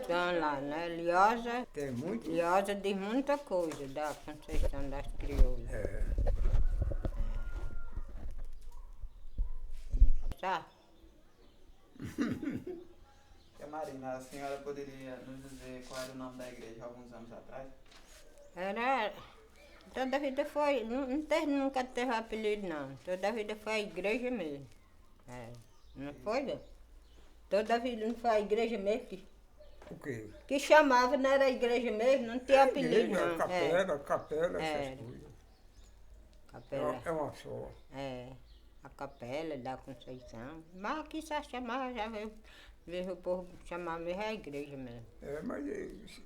Estão lá, né? Liosa. Tem muito? Liosa diz muita coisa da Conceição das Crioulas. É. Tá? Marina, a senhora poderia nos dizer qual era o nome da igreja alguns anos atrás? Era. Toda a vida foi. Nunca teve apelido, não. Toda a vida foi a igreja mesmo. É. Não foi, não? Toda a vida não foi a igreja mesmo O quê? que chamava, não era a igreja mesmo, não tinha apelido, não. Capela, essas coisas. Capela. É uma só. É. A capela da Conceição. Mas aqui só chamava, já veio o povo chamar mesmo a igreja mesmo. É, mas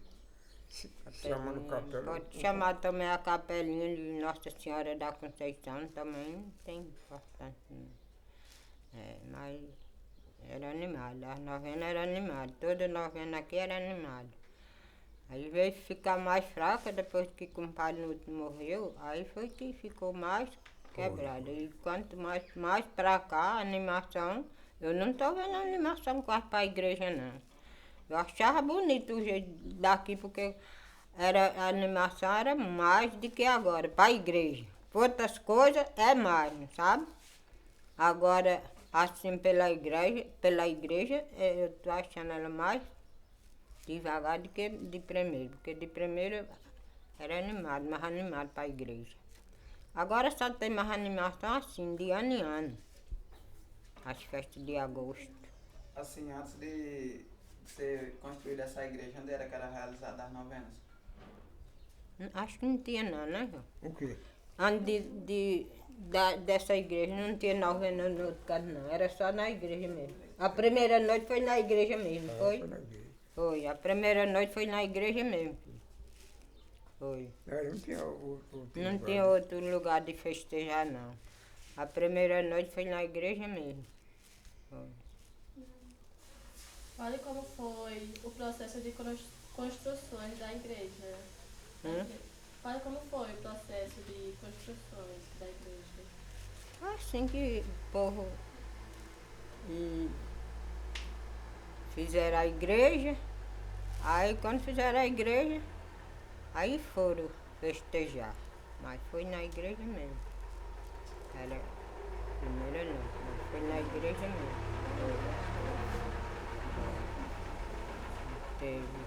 se chamando capela. Pode chamar também a capelinha de Nossa Senhora da Conceição, também não tem importância. É, mas era animado, as novenas eram animadas, toda novena aqui era animada. Aí veio ficar mais fraca depois que o compadre morreu, aí foi que ficou mais quebrada. E quanto mais pra cá, a animação, eu não tô vendo animação quase pra igreja não. Eu achava bonito o jeito daqui, porque a animação era mais do que agora, pra igreja. Por outras coisas é mais, sabe? Agora, assim pela igreja, eu tô achando ela mais devagar do que de primeiro, porque de primeiro era animado, mais animado pra igreja. Agora só tem mais animação assim, de ano em ano. As festas de agosto. Assim, antes de ser construída essa igreja, onde era que era realizada as novenas? Acho que não tinha não, né, João? O quê? Antes dessa igreja não tinha novena no outro canto não, era só na igreja mesmo. A primeira noite foi na igreja mesmo, foi? Foi na igreja. Foi, a primeira noite foi na igreja mesmo. Foi. Não tinha outro Não lugar. tinha outro lugar de festejar não. A primeira noite foi na igreja mesmo. Foi. Olha como foi o processo de construções da igreja. Olha como foi o processo de construções da igreja. Assim que o povo fizeram a igreja, aí quando fizeram a igreja, aí foram festejar. Mas foi na igreja mesmo. Era a primeira noite, mas foi na igreja mesmo. Teve.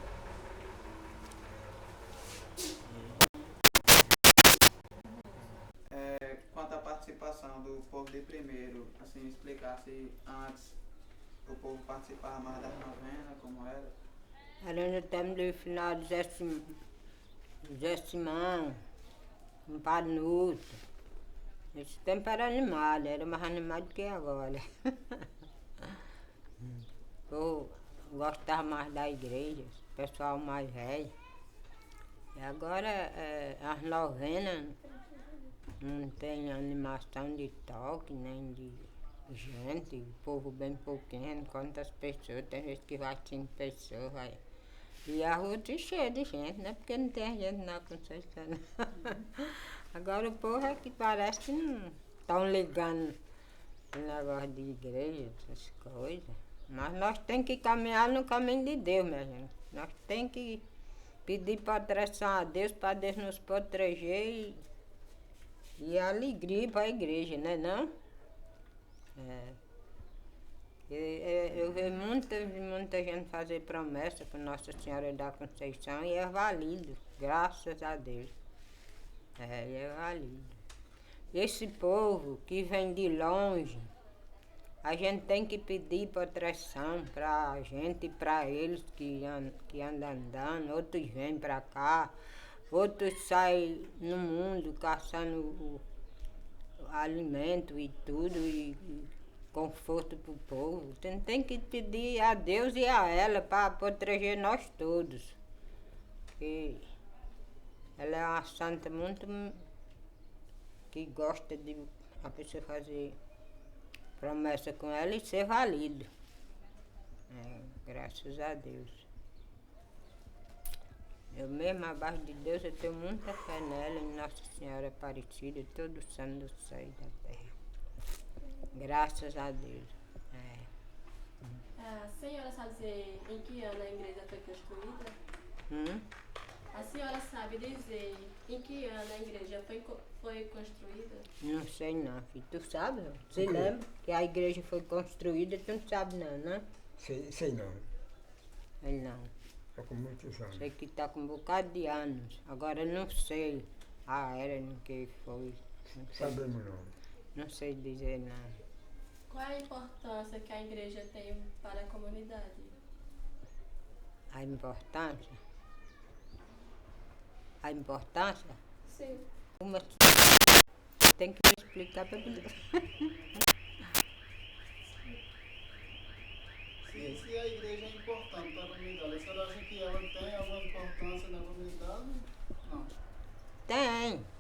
Quanto à participação do povo de primeiro, assim, explicasse antes, o povo participava mais das novenas, como era? Era no tempo do final do Zé Simão, um Panuto. Esse tempo era animado, era mais animado que agora. Eu gostava mais da igreja, o pessoal mais velho. E agora as novenas não tem animação de toque, nem de gente, o povo bem pouquinho, quantas pessoas, tem vezes que vai 5 pessoas, vai. E a rua tá cheia de gente, não é porque não tem gente na Conceição. Agora o povo é que parece que não estão ligando esse negócio de igreja, essas coisas. Mas nós temos que caminhar no caminho de Deus, minha gente. Nós temos que pedir proteção a Deus para Deus nos proteger e alegria para a igreja, né não? Eu vejo muita gente fazer promessa para Nossa Senhora da Conceição e é válido, graças a Deus. É válido. Esse povo que vem de longe, a gente tem que pedir proteção para a gente e para eles que andam andando, outros vêm para cá, outros saem no mundo caçando o alimento e tudo, e conforto para o povo. Você tem que pedir a Deus e a ela para proteger nós todos. Porque ela é uma santa muito que gosta de a pessoa fazer promessa com ela e ser válido. Graças a Deus. Eu mesmo, abaixo de Deus, eu tenho muita fé nela, em Nossa Senhora Aparecida, todo santo do céu e da terra. Graças a Deus. A senhora sabe dizer em que ano a igreja foi construída? Hum? A senhora sabe dizer em que ano a igreja foi construída? Não sei não, filho. Tu sabe? Você O quê? lembra que a igreja foi construída? Tu não sabe não, né? Sei não. Ele não. Está com muitos anos. Sei que tá com um bocado de anos. Agora eu não sei a era em que foi. Não sei, Sabemos não. não sei dizer não. Qual é a importância que a igreja tem para a comunidade? A importância? A importância? Sim. Uma tem que me explicar para mim. Se a igreja é importante para a comunidade, a senhora acha que ela tem alguma importância na comunidade? Não.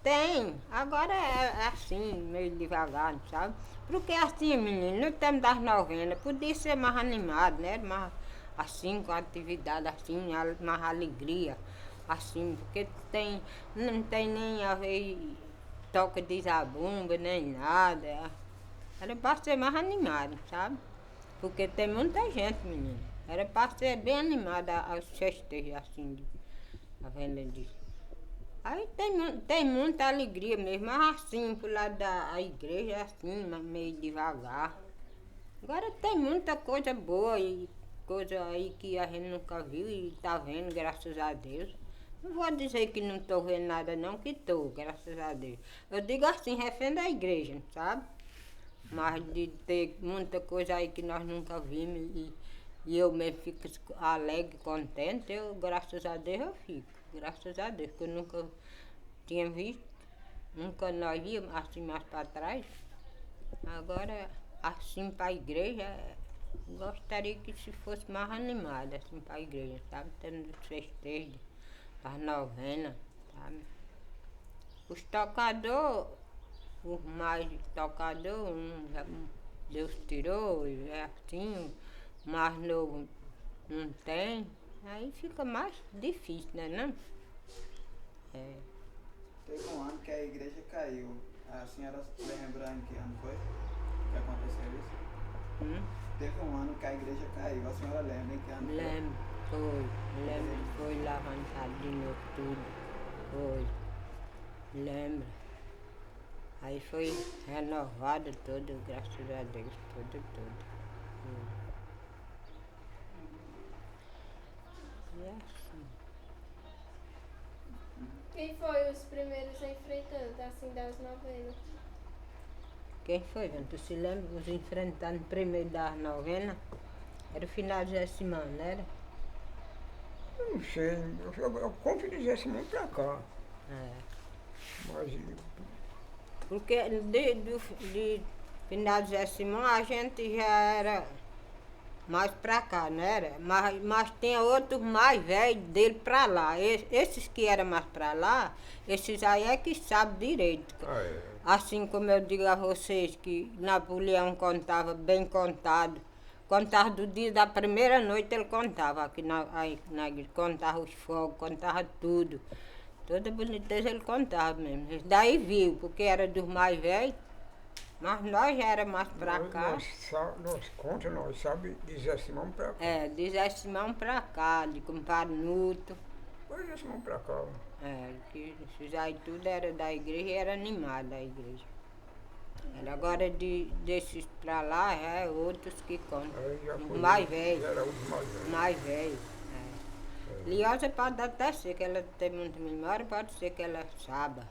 Tem. Agora é assim, meio devagar, sabe? Porque assim, menino, no tempo das novenas, podia ser mais animado, né? Mais assim, com atividade assim, mais alegria. Assim, porque não tem nem a ver toca de zabumba, nem nada. Era para ser mais animado, sabe? Porque tem muita gente, menino. Era para ser bem animada aos festejos assim, a venda disso. Aí tem muita alegria mesmo, mas assim, pro lado da igreja, assim, mas meio devagar. Agora tem muita coisa boa e coisa aí que a gente nunca viu e tá vendo, graças a Deus. Não vou dizer que não tô vendo nada não, que tô, graças a Deus. Eu digo assim, refém a igreja, sabe? Mas de ter muita coisa aí que nós nunca vimos e eu mesmo fico alegre, contente, eu, graças a Deus, eu fico. Graças a Deus, que eu nunca tinha visto, nunca nós íamos assim mais para trás. Agora, assim para a igreja, gostaria que se fosse mais animada, assim para a igreja, sabe? Tendo os festejos, as novenas, sabe? Os tocadores, os mais tocadores, Deus tirou, e é assim, o mais novo não tem. Aí fica mais difícil, né não? É. Teve um ano que a igreja caiu. A senhora lembra em que ano foi que aconteceu isso? Teve um ano que a igreja caiu. A senhora lembra em que ano Lembro que foi levantado de novo tudo. Foi. Lembro. Aí foi renovado tudo, graças a Deus, tudo. E é assim. Quem foi os primeiros enfrentantes, assim, das novenas? Quem foi, João? Tu se lembra os enfrentando primeiro das novenas? Era o final de semana, não era? Eu não sei, eu conto de Jessimão pra cá. É. Mas Porque de final de semana a gente já era mais pra cá, não era? Mas tem outros mais velhos dele pra lá. Esses que eram mais pra lá, esses aí é que sabem direito. é. Assim como eu digo a vocês que Napoleão contava bem contado. Contava do dia da primeira noite, ele contava aqui na igreja, contava os fogos, contava tudo. Toda boniteza ele contava mesmo. Esse daí viu, porque era dos mais velhos, mas nós já era mais pra cá. Nós sabemos de Jessimão pra cá. É, de Zé Simão pra cá, de compadre Nuto. Foi Jessimão pra cá. É, que esses aí tudo era da igreja e era animado a igreja. Era agora desses pra lá, já é outros que contam. Aí já Os foi mais outro, velhos. já era os mais velhos. Mais velhos. É. Liosa pode até ser que ela tem muita memória, pode ser que ela saiba.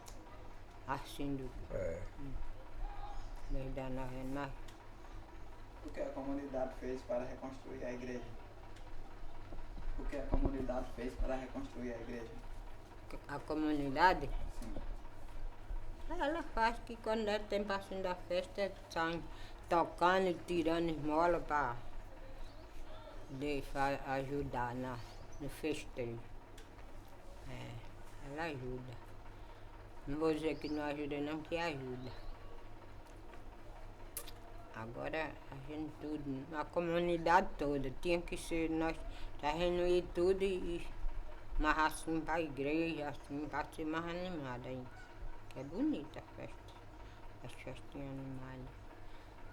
Assim do É. meio da novena. Mas O que a comunidade fez para reconstruir a igreja? O que a comunidade fez para reconstruir a igreja? a comunidade, Sim. ela faz que quando é tempo assim da festa, saem tocando e tirando esmola para ajudar no festejo. É, ela ajuda. Não vou dizer que não ajuda não, que ajuda. Agora a gente tudo, a comunidade toda, tinha que ser nós, a gente não ir tudo mas assim para a igreja, assim, para ser mais animada aí. Que é bonita a festa, as festinhas animadas.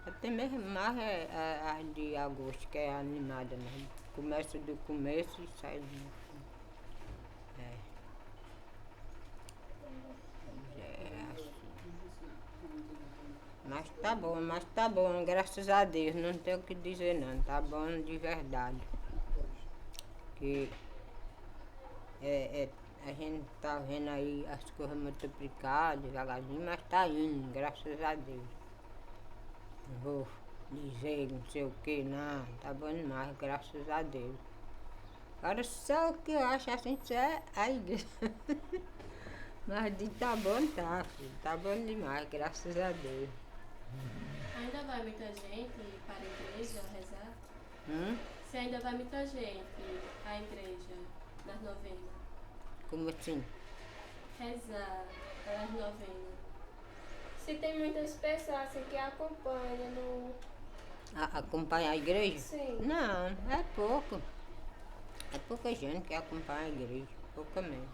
Até mesmo mais a de agosto, que é animada, né? Começa do começo e sai do fim. É assim. Mas tá bom, graças a Deus, não tenho o que dizer não, tá bom de verdade. Que a gente tá vendo aí as coisas multiplicar devagarzinho, mas tá indo, graças a Deus. Não vou dizer não sei o que, não, tá bom demais, graças a Deus. Agora só o que eu acho assim, isso é a igreja. Mas de tá bom, tá, filho, tá bom demais, graças a Deus. Ainda vai muita gente para a igreja rezar? Se ainda vai muita gente à igreja nas novenas? Como assim? Rezar as novenas. Se tem muitas pessoas assim que acompanham no. Acompanhar a igreja? Sim. Não, é pouco. É pouca gente que acompanha a igreja, pouca mesmo.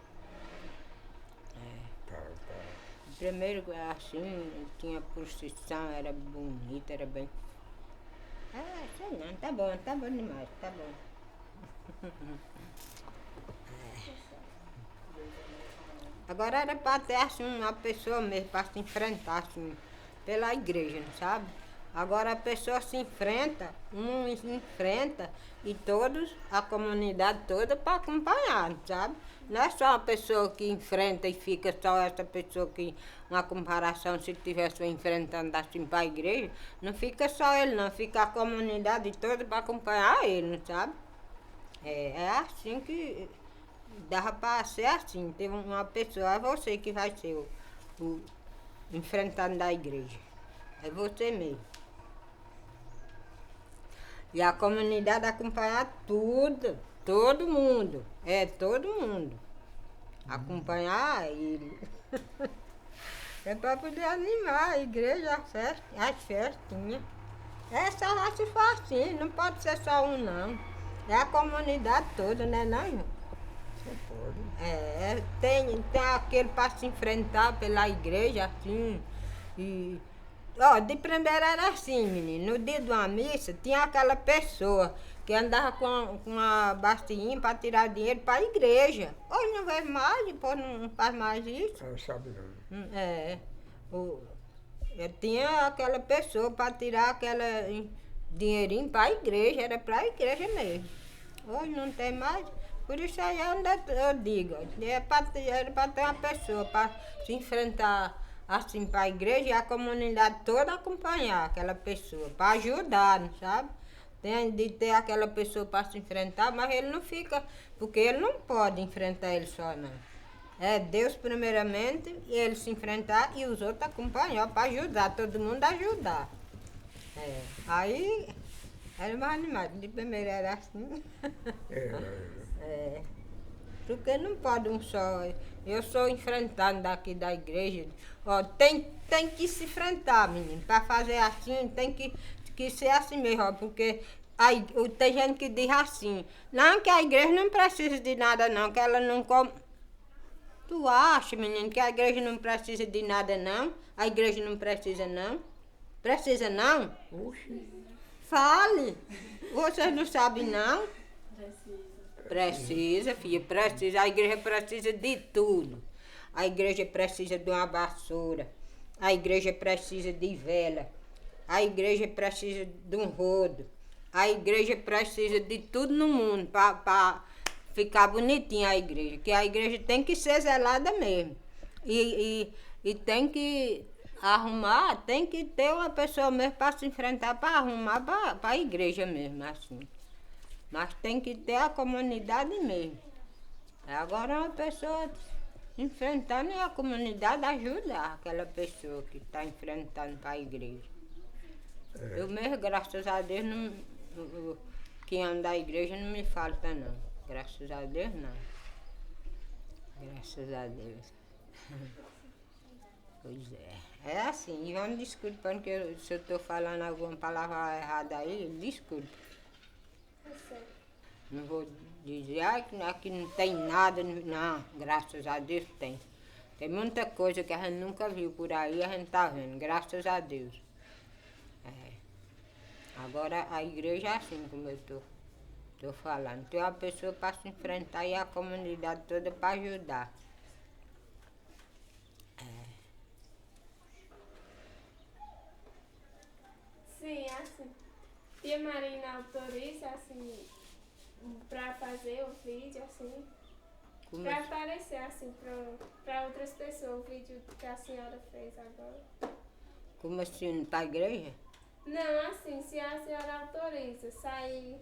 Primeiro, assim, tinha procissão, era bonita, era bem. Sei não, tá bom demais, tá bom. Agora era pra ter assim uma pessoa mesmo, pra se enfrentar assim, pela igreja, sabe? Agora a pessoa se enfrenta, um se enfrenta e todos, a comunidade toda para acompanhar, sabe? Não é só uma pessoa que enfrenta e fica só essa pessoa que, uma comparação, se estivesse enfrentando assim para a igreja, não fica só ele não, fica a comunidade toda para acompanhar ele, sabe? É assim que dava para ser assim, teve uma pessoa, é você que vai ser o enfrentando da igreja. É você mesmo. E a comunidade acompanhar tudo, todo mundo. Todo mundo. Acompanhar ele. É para poder animar a igreja, as festinhas. Só vai se for assim, não pode ser só um não. É a comunidade toda, né não, João? Você pode. Tem aquele para se enfrentar pela igreja, assim. E de primeira era assim, menino. No dia de uma missa, tinha aquela pessoa que andava com uma bacinha para tirar dinheiro para a igreja. Hoje não vê mais, depois não faz mais isso. Sabe não. Tinha aquela pessoa para tirar aquele dinheirinho para a igreja, era para a igreja mesmo. Hoje não tem mais. Por isso aí é onde eu digo, era para ter uma pessoa para se enfrentar assim para a igreja e a comunidade toda acompanhar aquela pessoa, para ajudar, sabe? Tem de ter aquela pessoa para se enfrentar, mas ele não fica, porque ele não pode enfrentar ele só não. É Deus primeiramente, e ele se enfrentar e os outros acompanhar para ajudar, todo mundo ajudar. Aí era mais animado, de primeiro era assim. Porque não pode um só. Eu sou enfrentando daqui da igreja. Tem que se enfrentar, menino. Para fazer assim, tem que ser assim mesmo, porque aí, tem gente que diz assim, não, que a igreja não precisa de nada não, que ela não come. Tu acha, menino, que a igreja não precisa de nada não? A igreja não precisa não? Precisa não? Oxi. Fale! Vocês não sabem não? Precisa. Precisa, filha, precisa. A igreja precisa de tudo. A igreja precisa de uma vassoura. A igreja precisa de vela. A igreja precisa de um rodo. A igreja precisa de tudo no mundo para ficar bonitinha a igreja. Que a igreja tem que ser zelada mesmo. E tem que arrumar, tem que ter uma pessoa mesmo para se enfrentar, para arrumar para a igreja mesmo, assim. Mas tem que ter a comunidade mesmo. Agora uma pessoa enfrentando e a comunidade ajudar aquela pessoa que está enfrentando para a igreja. Eu mesmo, graças a Deus, quem anda da igreja não me falta não. Graças a Deus não. Graças a Deus. Pois é. É assim, e vamos desculpando que se eu estou falando alguma palavra errada aí, desculpe. Não vou dizer que aqui não tem nada, não, graças a Deus tem. Tem muita coisa que a gente nunca viu por aí, a gente tá vendo, graças a Deus. Agora a igreja é assim como eu tô falando. Tem uma pessoa para se enfrentar e a comunidade toda para ajudar. Sim, assim. Tia Marina autoriza, assim, pra fazer o vídeo, assim. Como Pra assim? aparecer, assim, pra outras pessoas, o vídeo que a senhora fez agora. Como assim, para a igreja? Não, assim, se a senhora autoriza sair,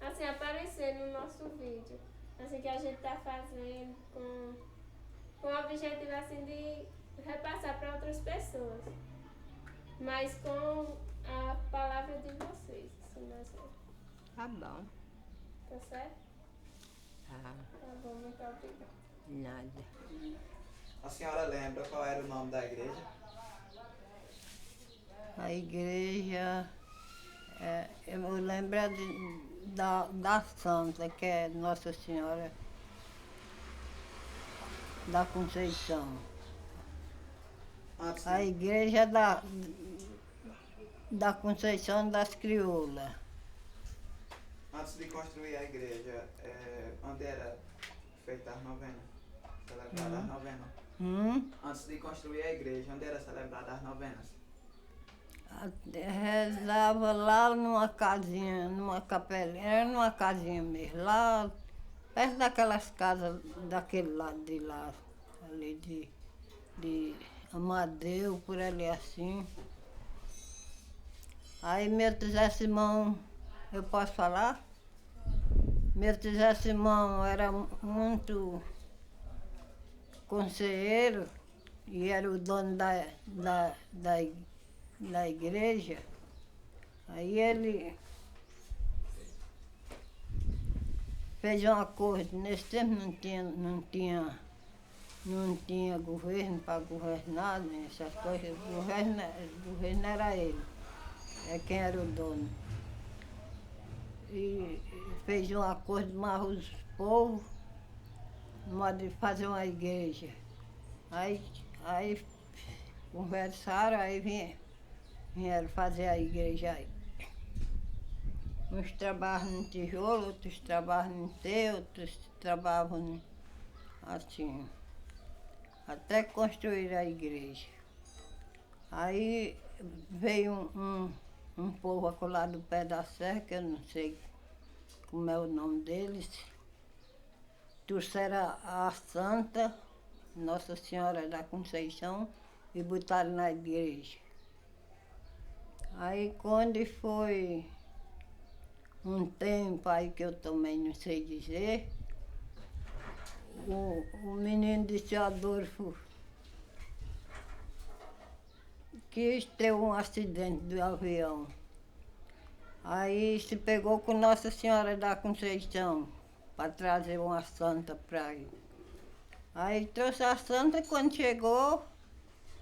assim, aparecer no nosso vídeo. Assim, que a gente tá fazendo com o objetivo, assim, de repassar para outras pessoas. Mas com a palavra de vocês, assim, mais ou menos. Tá bom. Tá certo? Tá, Tá bom, muito obrigada. nada. A senhora lembra qual era o nome da igreja? A igreja, eu lembro da Santa, que é Nossa Senhora da Conceição. Antes A de, igreja da Conceição das Crioulas. antes de construir a igreja, onde era feita as novenas? Celebrada as novenas. Antes de construir a igreja, onde era celebrada as novenas? Rezava lá numa casinha, numa capelinha, era numa casinha mesmo, lá perto daquelas casas daquele lado de lá, ali de Amadeu, por ali assim. Aí meu Zé Simão, eu posso falar? Meu Zé Simão era muito conselheiro e era o dono da igreja. Aí ele fez um acordo. Nesse tempo não tinha governo para governar, né, essas coisas. O governo era ele, é quem era o dono. E fez um acordo, mas os povos, no modo de fazer uma igreja. Aí conversaram, aí vieram fazer a igreja aí. Uns trabalham no tijolo, outros trabalham no teu, outros trabalham assim, até construir a igreja. Aí veio um povo acolá do pé da serra, que eu não sei como é o nome deles, trouxeram a Santa Nossa Senhora da Conceição e botaram na igreja. Aí quando foi um tempo aí que eu também não sei dizer, o menino de seu Adolfo quis ter um acidente do avião. Aí se pegou com Nossa Senhora da Conceição para trazer uma santa para ele. Aí trouxe a santa e quando chegou,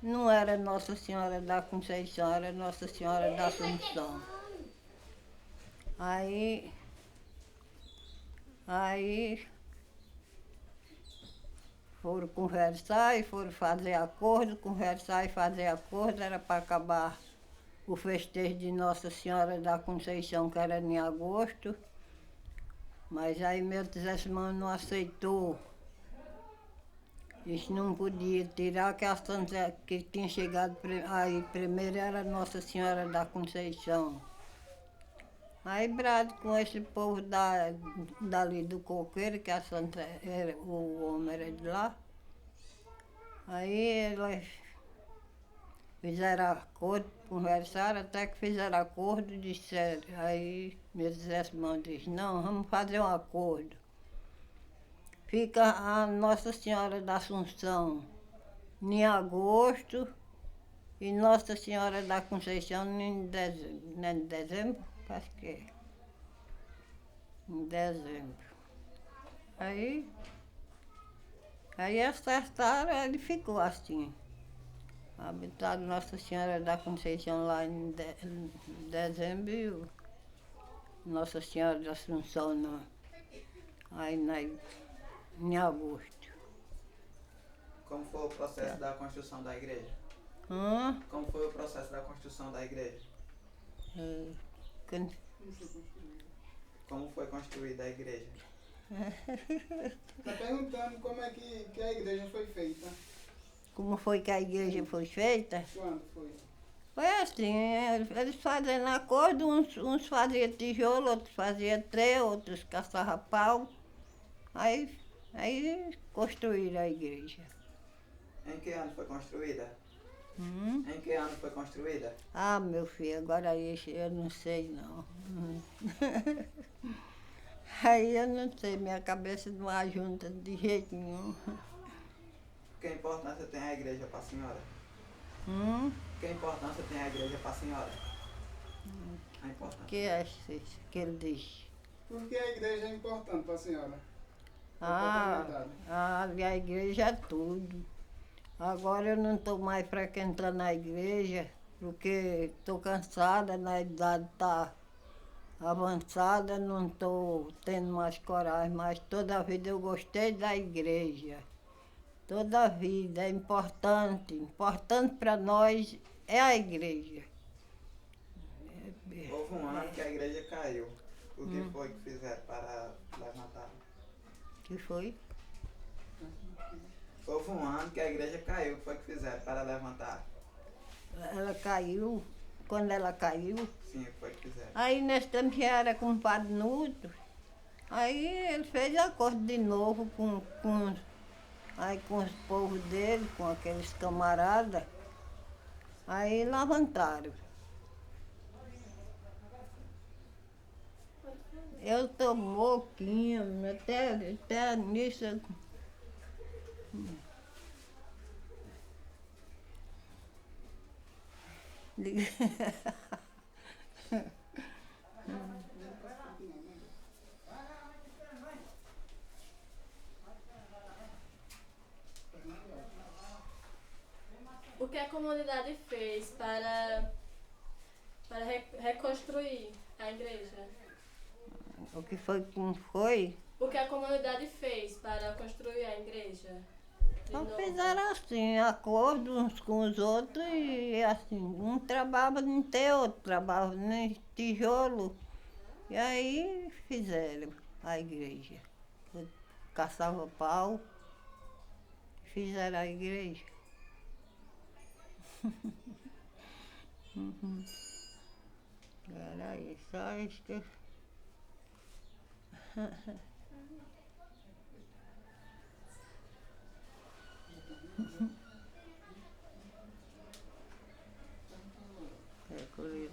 não era Nossa Senhora da Conceição, era Nossa Senhora da Assunção. Aí foram conversar e foram fazer acordo, conversar e fazer acordo, era para acabar o festejo de Nossa Senhora da Conceição, que era em agosto. Mas aí meu Zé Simão não aceitou. Disse que não podia tirar, que a santa que tinha chegado aí primeiro era Nossa Senhora da Conceição. Aí brado com esse povo dali do coqueiro, que a santa era, o homem era de lá. Aí eles fizeram acordo, conversaram, até que fizeram acordo, disseram. Aí meu Zé Simão disse, não, vamos fazer um acordo. Fica a Nossa Senhora da Assunção em agosto e Nossa Senhora da Conceição em dezembro. Não é em dezembro? Acho que é. Em dezembro. Aí acertaram, ele ficou assim. Habitado Nossa Senhora da Conceição lá em dezembro e Nossa Senhora da Assunção em agosto. Como foi o processo da construção da igreja? Hã? Como foi o processo da construção da igreja? Quando- Como foi construída a igreja? Está perguntando como é que a igreja foi feita. Como foi que a igreja foi feita? Quando foi? Foi assim, eles fazendo acordo, uns faziam tijolo, outros faziam trem, outros caçavam pau. Aí construíram a igreja. Em que ano foi construída? Hum? Em que ano foi construída? Ah, meu filho, agora isso eu não sei não. Aí eu não sei, minha cabeça não ajunta de jeito nenhum. Que importância tem a igreja para a senhora? Que importância tem a igreja para a senhora? A importância. Que é isso que ele diz? Por que a igreja é importante para a senhora? A igreja é tudo. Agora eu não estou mais frequentando a igreja, porque estou cansada, na idade está avançada, não estou tendo mais coragem, mas toda a vida eu gostei da igreja. Toda a vida é importante. Importante para nós é a igreja. Houve um ano que a igreja caiu. O que foi que fizeram para levantá-la? Que foi? Houve um ano que a igreja caiu. O que foi que fizeram para levantar? Ela caiu. Quando ela caiu, Sim, o que foi que fizeram? aí nesse tempo já era com o Padre Nuto. Aí ele fez acordo de novo com os povos dele, com aqueles camaradas. Aí levantaram. Eu tô moquinha, até nisso. O que a comunidade fez para reconstruir a igreja? O que foi como foi? O que a comunidade fez para construir a igreja? De Só novo? fizeram assim, acordo uns com os outros e assim, um trabalhava em ter, outro trabalhava em tijolo. E aí fizeram a igreja. Caçava pau, fizeram a igreja. Era isso, só isso que... É essa coisa.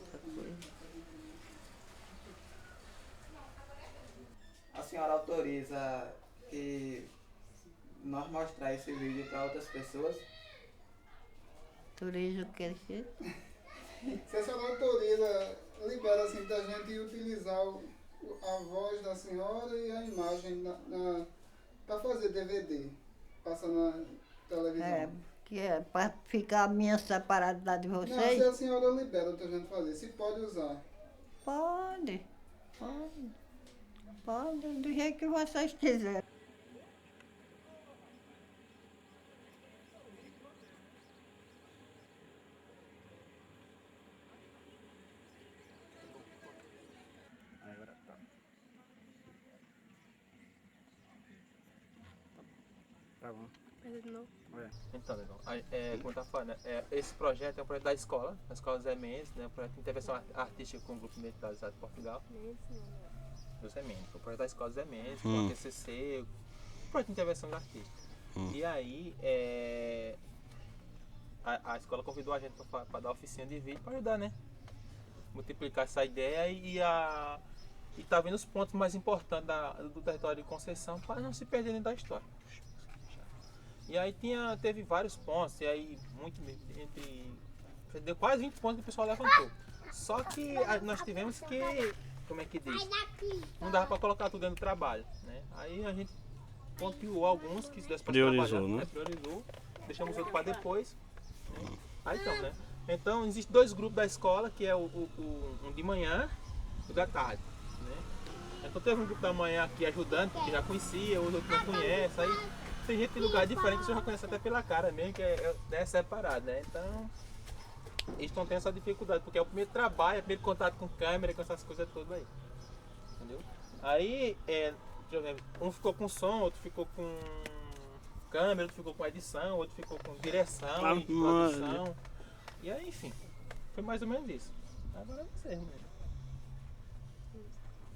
A senhora autoriza que nós mostrar esse vídeo para outras pessoas? Turismo que ele fez. Se a senhora autoriza, libera assim da gente utilizar a voz da senhora e a imagem para fazer DVD, passa na televisão. É, que é para ficar a minha separada de Não, se vocês? a senhora libera o que a gente fazer, se pode usar. Pode, do jeito que vocês quiserem. Tá bom. Então, Negão, como eu estava falando, né, esse projeto é um projeto da escola Zé Mendes, né, um projeto de intervenção artística com o Grupo Identidade de Portugal. Do Zé Mendes, o projeto da escola Zé Mendes, com a QCC, um projeto de intervenção de artista. E aí, a escola convidou a gente para dar oficina de vídeo para ajudar, né? Multiplicar essa ideia e tá vendo os pontos mais importantes do território de Conceição para não se perderem da história. E aí teve vários pontos, e aí deu quase 20 pontos que o pessoal levantou. Só que nós tivemos que, como é que diz? Não dava para colocar tudo dentro do trabalho, né? Aí a gente pontuou alguns que desse para trabalhar, né? Priorizou, deixamos outro para depois. Né? Aí então, né? Então existem dois grupos da escola, que é um de manhã e o da tarde. Né? Então teve um grupo da manhã aqui ajudando, que já conhecia, os outros não conhecem. Aí tem gente em lugar diferente que você já conhece até pela cara mesmo, que é separado, né? Então eles estão tendo essa dificuldade, porque é o primeiro trabalho, é o primeiro contato com câmera, com essas coisas todas aí. Entendeu? Aí, deixa eu ver, um ficou com som, outro ficou com câmera, outro ficou com edição, outro ficou com direção e produção. E aí, enfim, foi mais ou menos isso. Agora é vocês mesmo.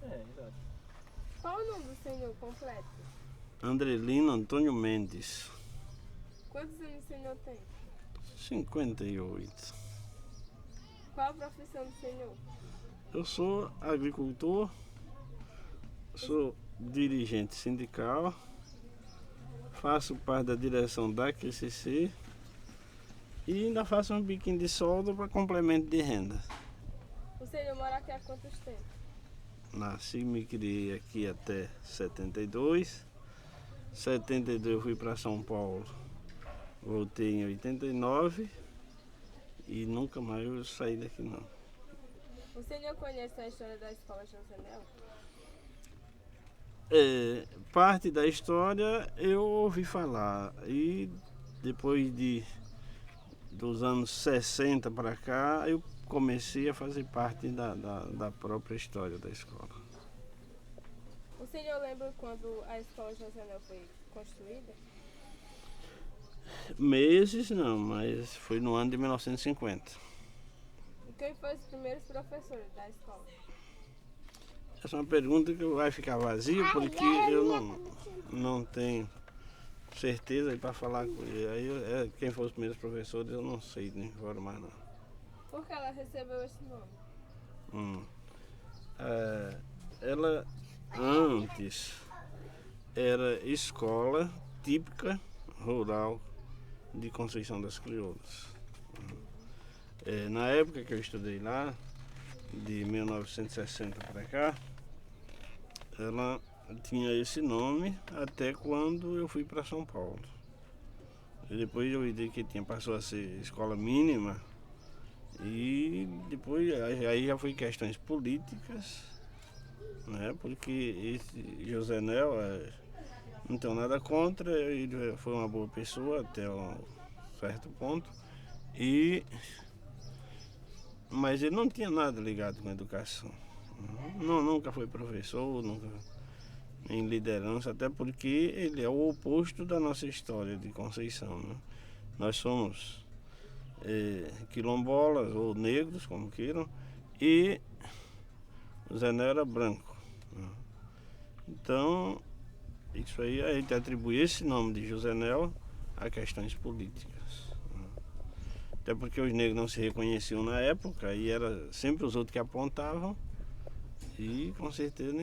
Exato. Qual o nome do senhor completo? Andrelino Antônio Mendes. Quantos anos o senhor tem? 58. Qual a profissão do senhor? Eu sou agricultor, sou dirigente sindical, faço parte da direção da QCC e ainda faço um biquinho de solda para complemento de renda. O senhor mora aqui há quantos tempos? Nasci e me criei aqui até 72. 72 eu fui para São Paulo, voltei em 89 e nunca mais eu saí daqui não. O senhor conhece a história da escola José Nel? Parte da história eu ouvi falar e depois dos anos 60 para cá eu comecei a fazer parte da própria história da escola. O senhor lembra quando a escola José Nel foi construída? Meses não, mas foi no ano de 1950. E quem foram os primeiros professores da escola? Essa é uma pergunta que vai ficar vazia porque eu não tenho certeza para falar com ele. Aí quem foram os primeiros professores eu não sei informar não. Por que ela recebeu esse nome? Ela antes era escola típica rural de Conceição das Crioulas. Na época que eu estudei lá, de 1960 para cá, ela tinha esse nome até quando eu fui para São Paulo. E depois eu vi que passou a ser escola mínima e depois aí já foi questões políticas, né? Porque esse José Nel, não tenho nada contra, ele foi uma boa pessoa até um certo ponto, mas ele não tinha nada ligado com a educação. Nunca foi professor, nunca em liderança, até porque ele é o oposto da nossa história de Conceição, né? Nós somos quilombolas ou negros, como queiram, e o Zé Nel era branco, né? Então, isso aí a gente atribui esse nome de José Nel a questões políticas. Até porque os negros não se reconheciam na época e era sempre os outros que apontavam e com certeza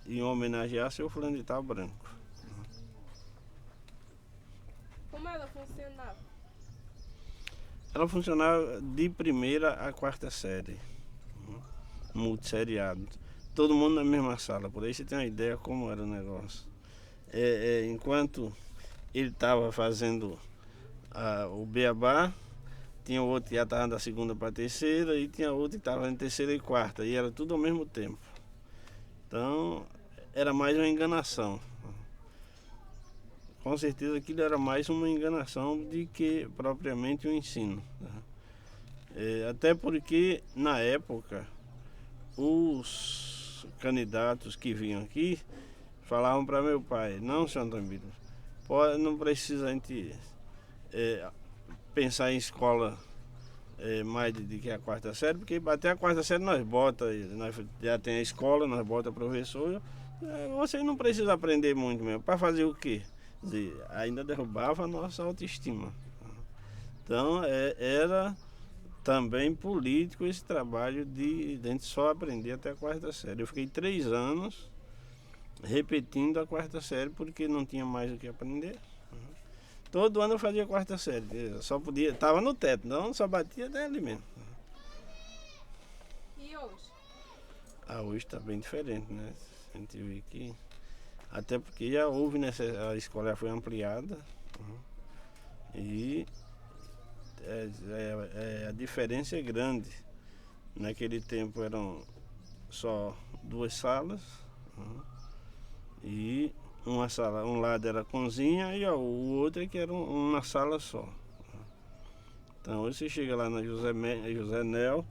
iam homenagear seu fulano de tal branco. Como ela funcionava? Ela funcionava de primeira a quarta série, multisseriado. Todo mundo na mesma sala, por aí você tem uma ideia como era o negócio. Enquanto ele estava fazendo o beabá, tinha outro que já estava da segunda para a terceira e tinha outro que estava em terceira e quarta, e era tudo ao mesmo tempo. Então, era mais uma enganação. Com certeza aquilo era mais uma enganação do que propriamente um ensino. Até porque, na época, os candidatos que vinham aqui falavam para meu pai: não, senhor Antônio Bito, não precisa a gente pensar em escola mais de que a quarta série, porque até a quarta série nós já tem a escola, nós bota professor, você não precisa aprender muito mesmo. Para fazer o quê? Quer dizer, ainda derrubava a nossa autoestima. Então era também político esse trabalho de a gente só aprender até a quarta série. Eu fiquei 3 anos repetindo a quarta série porque não tinha mais o que aprender. Todo ano eu fazia a quarta série, eu só podia, estava no teto, não só batia dali mesmo. E hoje? Hoje está bem diferente, né? A gente vê que, até porque já houve, a escola já foi ampliada, e a diferença é grande. Naquele tempo eram só 2 salas, e uma sala, um lado era cozinha e o outro é que era uma sala só. Então hoje você chega lá na José Nel,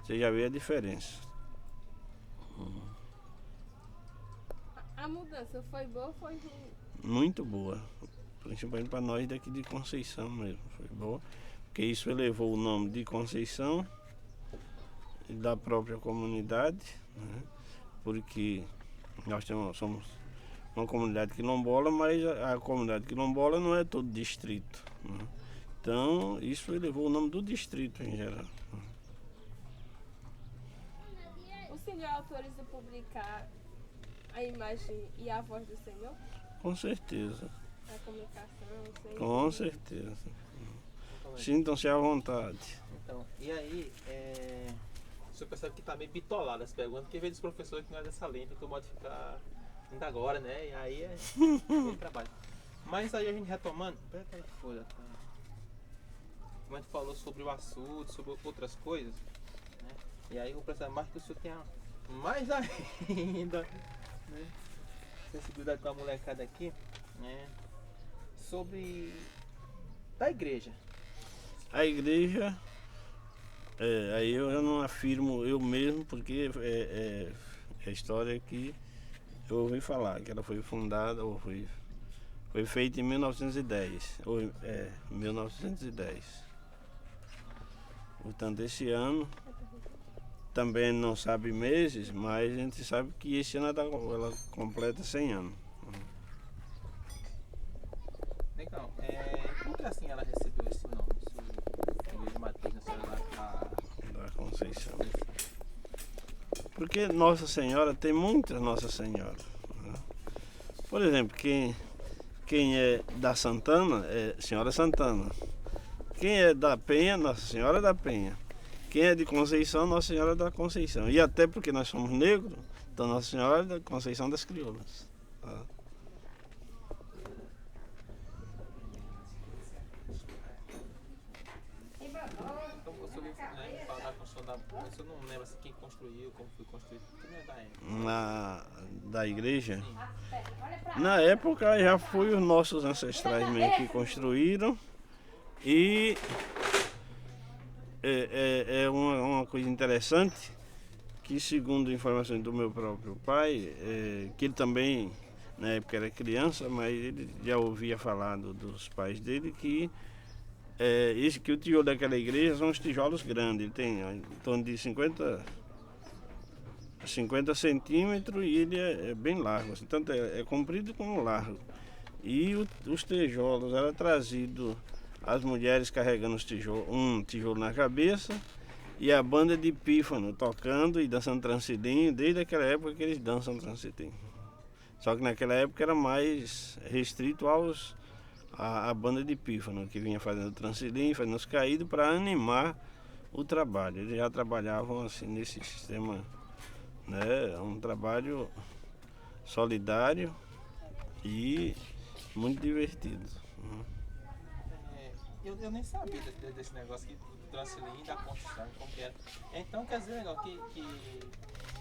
você já vê a diferença. A mudança foi boa ou foi ruim? Muito boa, principalmente para nós daqui de Conceição mesmo, foi boa, porque isso elevou o nome de Conceição e da própria comunidade, né? Porque nós somos uma comunidade quilombola, mas a comunidade quilombola não é todo distrito, né? Então isso elevou o nome do distrito em geral. O senhor autoriza publicar a imagem e a voz do Senhor? Com certeza. A comunicação, sei. Com certeza. Sintam-se à vontade. Então, e aí, o senhor percebe que tá meio bitolado as perguntas, porque veio dos professores que não é dessa lei, tentou modificar ainda agora, né? E aí é muito trabalho. Mas aí a gente retomando, pera aí, folha, tá? Como a gente falou sobre o açude, sobre outras coisas, né? E aí eu vou precisar mais que o senhor tenha mais ainda, né? Sensibilidade com a molecada aqui, né? Sobre da igreja. A igreja, aí eu não afirmo eu mesmo, porque é a história que eu ouvi falar, que ela foi fundada, ou foi feita em 1910, 1910. Portanto, esse ano, também não sabe meses, mas a gente sabe que esse ano ela completa 100 anos. Legal. Por que assim ela recebeu esse nome? Igreja Matriz Nacional Da Conceição. Porque Nossa Senhora tem muitas Nossa Senhora, né? Por exemplo, quem é da Santana é Senhora Santana. Quem é da Penha, Nossa Senhora da Penha. Quem é de Conceição, Nossa Senhora da Conceição. E até porque nós somos negros, então Nossa Senhora da Conceição das Crioulas. Tá? Então você ouviu falar da construção da... Você não lembra assim, quem construiu, como foi construído? Como é da época? Da igreja? Sim. Na época já foi os nossos ancestrais mesmo que construíram. E é uma coisa interessante que, segundo informações do meu próprio pai, que ele também na época era criança, mas ele já ouvia falar dos pais dele que que o tijolo daquela igreja são os tijolos grandes. Ele tem em torno de 50 centímetros e ele é bem largo, assim, tanto é comprido como largo. E os tijolos eram trazidos, as mulheres carregando um tijolo na cabeça e a banda de pífano tocando e dançando trancidinho, desde aquela época que eles dançam trancidinho. Só que naquela época era mais restrito a banda de pífano, que vinha fazendo trancidinho, fazendo os caídos para animar o trabalho. Eles já trabalhavam assim nesse sistema, né? Um trabalho solidário e muito divertido. Eu nem sabia desse negócio aqui do transilinho da construção, como que era. Então quer dizer, legal, que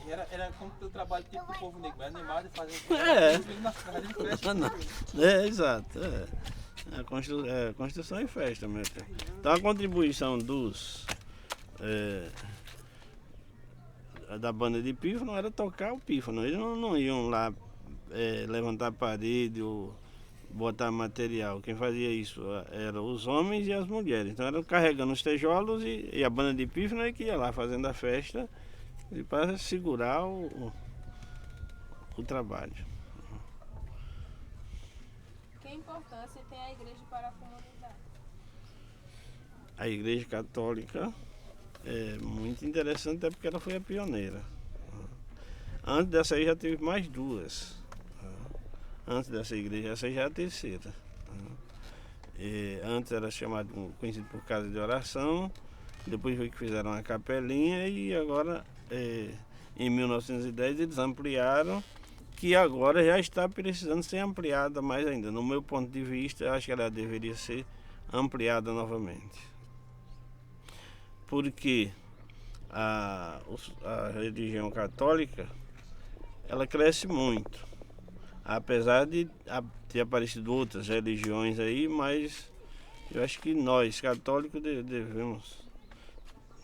era como que o trabalho tipo do povo negro, animado e fazer Exato. A construção e festa mesmo. Então a contribuição da banda de pífano era tocar o pífano. Eles não iam lá levantar parede ou botar material. Quem fazia isso eram os homens e as mulheres. Então eram carregando os tijolos e a banda de pífano é que ia lá fazendo a festa para segurar o trabalho. Que importância tem a igreja para a comunidade? A Igreja Católica é muito interessante, até porque ela foi a pioneira. Antes dessa aí já teve mais duas. Antes dessa igreja, essa já é a terceira. Antes era conhecido por casa de oração, depois foi que fizeram uma capelinha e agora, em 1910, eles ampliaram, que agora já está precisando ser ampliada mais ainda. No meu ponto de vista, eu acho que ela deveria ser ampliada novamente. Porque a religião católica, ela cresce muito. Apesar de ter aparecido outras religiões aí, mas Eu acho que nós, católicos, devemos,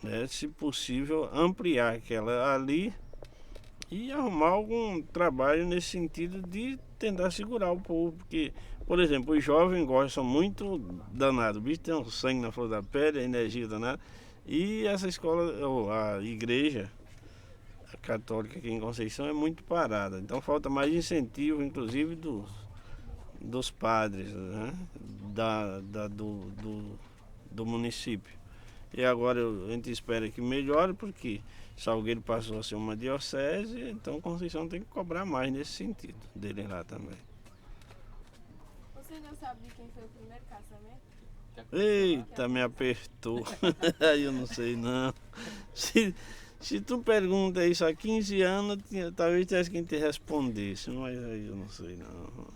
né, se possível, ampliar aquela ali e arrumar algum trabalho nesse sentido de tentar segurar o povo, porque, por exemplo, os jovens gostam muito danado, o bicho tem um sangue na flor da pele, a energia danada, e essa escola, ou a igreja católica aqui em Conceição é muito parada, então falta mais incentivo, inclusive dos padres, né, do município. E agora a gente espera que melhore, porque Salgueiro passou a ser uma diocese, então Conceição tem que cobrar mais nesse sentido, dele lá também. Você não sabe de quem foi o primeiro casamento? Eita, me apertou. Eu não sei não. Se tu pergunta isso há 15 anos, talvez tivesse quem te respondesse, mas aí eu não sei não.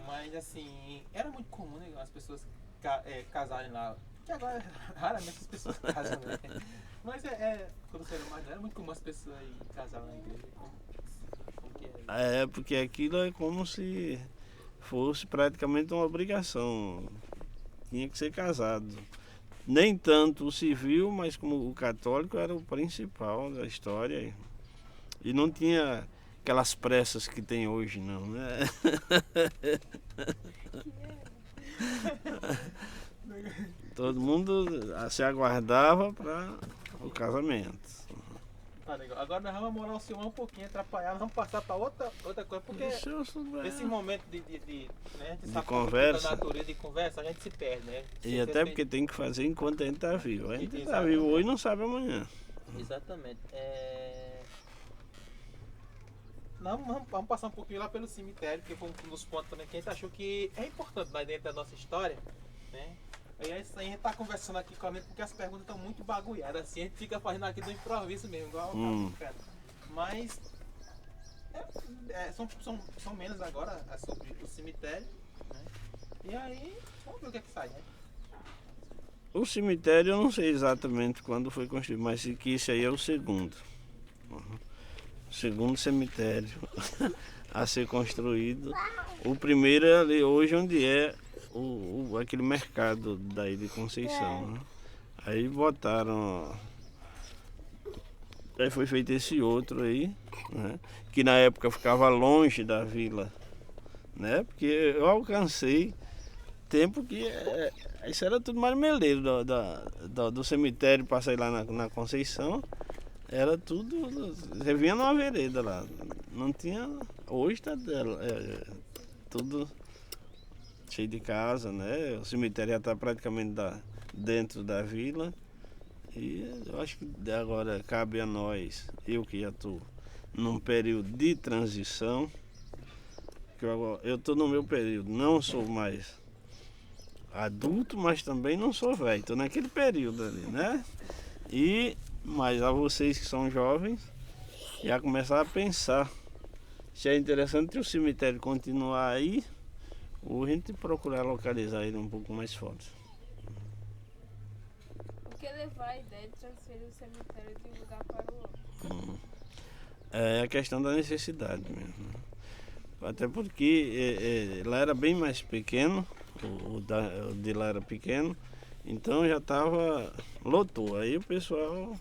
Mas assim, era muito comum, né, as pessoas casarem lá. Que agora raramente as pessoas casam, né? Mas quando você era mais velho, era muito comum as pessoas casarem na igreja. Como que é? Porque aquilo é como se fosse praticamente uma obrigação. Tinha que ser casado. Nem tanto o civil, mas como o católico era o principal da história. E não tinha aquelas pressas que tem hoje, não, né? Todo mundo se aguardava para o casamento. Tá legal. Agora nós vamos morar o Silmar um pouquinho, atrapalhar, nós vamos passar para outra coisa, porque esse momento de conversa, da natureza, de conversa, a gente se perde, né? E até porque tem que fazer enquanto a gente está vivo. A gente está vivo hoje e não sabe amanhã. Exatamente. Vamos passar um pouquinho lá pelo cemitério, que foi um dos pontos também que a gente achou que é importante lá dentro da nossa história, né? E aí a gente tá conversando aqui com a mente porque as perguntas estão muito bagulhadas, assim, a gente fica fazendo aqui do improviso mesmo, igual o cara. Mas são menos agora sobre o cemitério, né? E aí, vamos ver o que é que sai, né? O cemitério eu não sei exatamente quando foi construído, mas que esse aí é o segundo. O segundo cemitério a ser construído. O primeiro é ali hoje onde é aquele mercado daí de Conceição, né? Aí botaram, aí foi feito esse outro aí, né? Que na época ficava longe da vila, né? Porque eu alcancei tempo que isso era tudo marmeleiro do cemitério, passei lá na Conceição, era tudo, você vinha numa vereda lá, não tinha, hoje está tudo cheio de casa, né? O cemitério já está praticamente dentro da vila. E eu acho que agora cabe a nós, eu que já estou num período de transição, que eu estou no meu período, não sou mais adulto, mas também não sou velho, estou naquele período ali, né? Mas a vocês que são jovens, já começar a pensar se é interessante o cemitério continuar aí, ou a gente procurar localizar ele um pouco mais forte. O que levar a ideia de transferir o cemitério de um lugar para o outro? É a questão da necessidade mesmo. Até porque lá era bem mais pequeno, o de lá era pequeno, então já lotou. Aí o pessoal,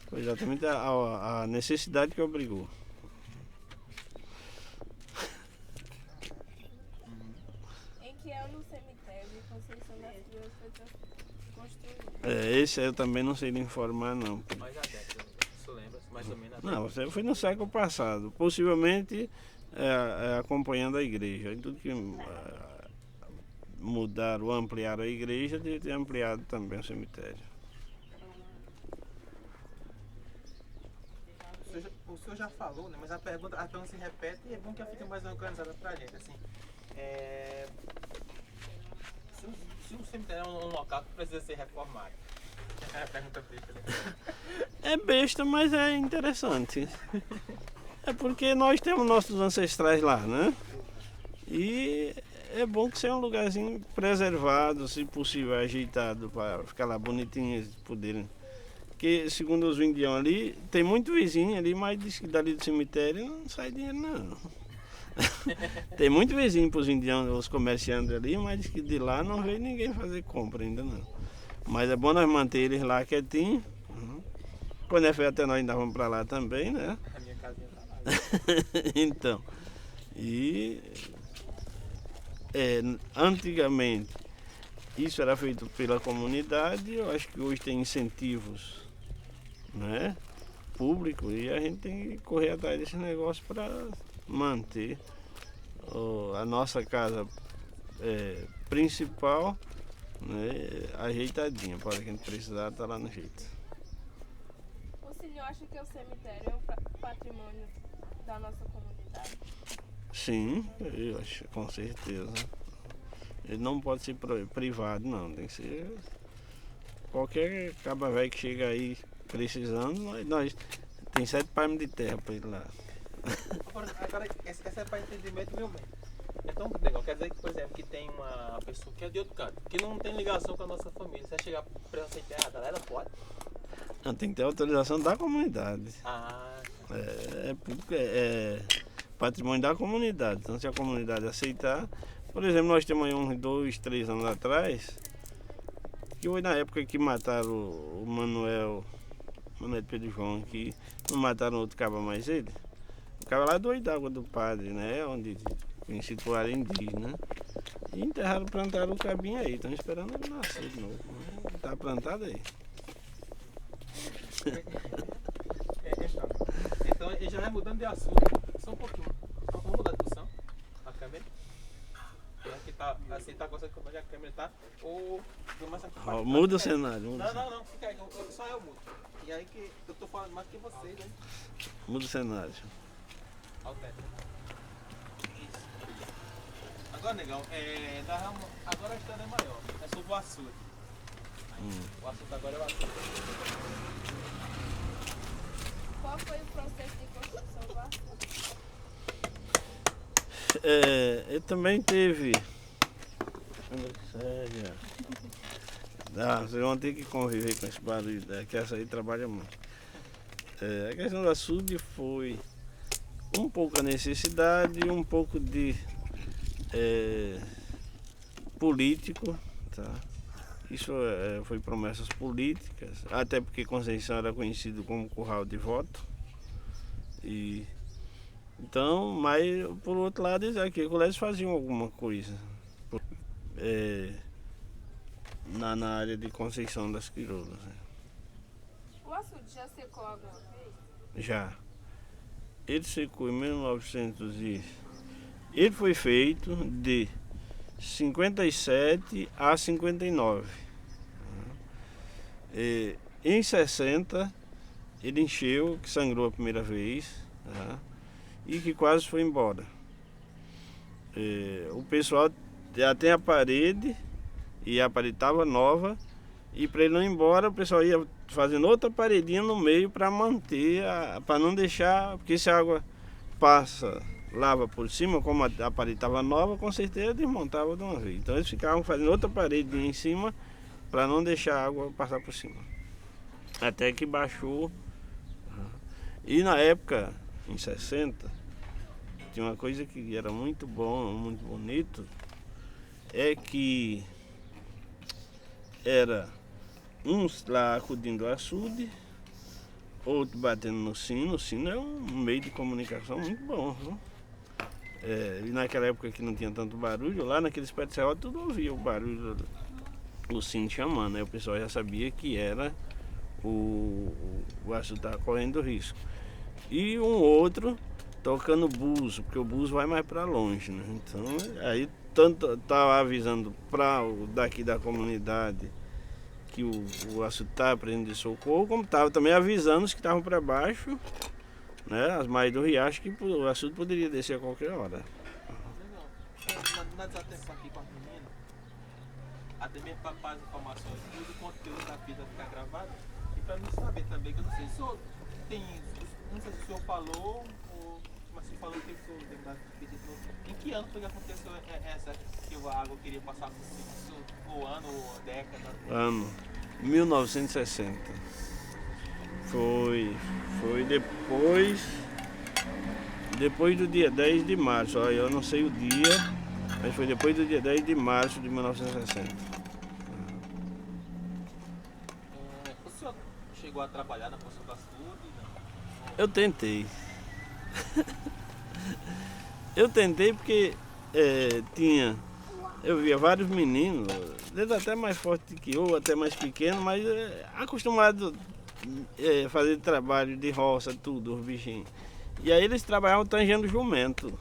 foi exatamente a necessidade que obrigou. Esse eu também não sei lhe informar, não. Mas a década, isso lembra, mais ou menos. Não, você foi no século passado, possivelmente acompanhando a igreja. E tudo que mudar ou ampliar a igreja, deve ter ampliado também o cemitério. O senhor já falou, né? Mas a pergunta se repete e é bom que ela fique mais organizada pra gente. Assim, se o cemitério é um local que precisa ser reformado. É a pergunta besta, né? É besta, mas é interessante. É porque nós temos nossos ancestrais lá, né? E é bom que seja um lugarzinho preservado, se possível, ajeitado, para ficar lá bonitinho, eles poderem. Porque, segundo os vindião ali, tem muito vizinho ali, mas diz que dali do cemitério não sai dinheiro, não. Tem muito vizinho para os indianos, os comerciantes ali, mas que de lá não veio ninguém fazer compra ainda não. Mas é bom nós manter eles lá quietinhos. Quando é feio até nós ainda vamos para lá também, né? A minha casinha tá lá. Então, antigamente isso era feito pela comunidade, eu acho que hoje tem incentivos, né, públicos, e a gente tem que correr atrás desse negócio para manter a nossa casa principal, né, ajeitadinha, para quem precisar estar lá no jeito. O senhor acha que o cemitério é um patrimônio da nossa comunidade? Sim, eu acho, com certeza. Ele não pode ser privado, não. Tem que ser qualquer caba velho que chega aí precisando, nós tem 7 palmos de terra para ele lá. Agora essa é para entendimento meu bem. Então, legal, quer dizer que, por exemplo, que tem uma pessoa que é de outro canto, que não tem ligação com a nossa família, você chegar para ser enterrada, ela pode? Não, tem que ter autorização da comunidade. É patrimônio da comunidade. Então, se a comunidade aceitar, por exemplo, nós temos aí uns 2, 3 anos atrás, que foi na época que mataram o Manuel Pedro João, que não mataram outro caba mais ele. O caba lá do Olho d'Água do Padre, né? Onde instituíram indígena, né? E enterraram, plantaram o cabinho aí. Estão esperando ele nascer de novo. Está plantado aí. Então, ele já vai mudando de assunto. Só um pouquinho. Vamos mudar de posição? A câmera? Aqui tá, assim, tá gostando de como a câmera tá? Ou muda o cenário. Não, fica aí. Só eu mudo. E aí que eu tô falando mais que vocês, né? Muda o cenário. Altera. Isso. Agora, negão, agora a história é maior. É sobre o açude. O assunto agora é o açude. Qual foi o processo de construção do açude? Ele também teve. Vocês vão ter que conviver com esse barulho, que essa aí trabalha muito. A questão do açude foi um pouco a necessidade e um pouco de político, tá? Isso foi promessas políticas, até porque Conceição era conhecido como curral de voto. Então, mas por outro lado, aqui eles faziam alguma coisa na área de Conceição das Crioulas. Né? O açude já secou alguma vez? Já. Ele secou em 1900 Ele foi feito de 57 a 59. Em 60 ele encheu, que sangrou a primeira vez, tá? E que quase foi embora. O pessoal já tem a parede, e a parede estava nova, e para ele não ir embora, o pessoal ia fazendo outra paredinha no meio para manter, para não deixar, porque se a água passa, lava por cima, como a parede estava nova, com certeza desmontava de uma vez. Então eles ficavam fazendo outra paredinha em cima para não deixar a água passar por cima. Até que baixou. E na época, em 60, tinha uma coisa que era muito bom, muito bonito, é que era uns lá acudindo ao açude, outro batendo no sino. O sino é um meio de comunicação muito bom, viu? E naquela época que não tinha tanto barulho, lá naqueles pés de serra tudo ouvia o barulho, o sino chamando, né? O pessoal já sabia que era o açude estava correndo risco. E um outro tocando buzo, porque o buzo vai mais para longe, né? Então aí tanto estava avisando para o daqui da comunidade que o açude estava precisando de socorro, como estava também avisando os que estavam para baixo, né, as margens do riacho, que o açude poderia descer a qualquer hora. Na desatenção aqui com a menina, até mesmo para as informações, tudo o conteúdo da vida ficar gravado, e para mim saber também, que eu não sei se o senhor tem, não sei se o senhor falou, ou, mas se falou que o senhor tem dado novo. Em que ano foi que aconteceu essa que a água queria passar por cima? O ano ou década? Ano 1960. Foi depois Depois do dia 10 de março, ó, eu não sei o dia, mas foi depois do dia 10 de março de 1960. O senhor chegou a trabalhar na construção do açude? Não? Eu tentei. Eu tentei porque eu via vários meninos, eles até mais fortes que eu, até mais pequenos, mas acostumados a fazer trabalho de roça, tudo, os bichinhos. E aí eles trabalhavam tangendo jumento,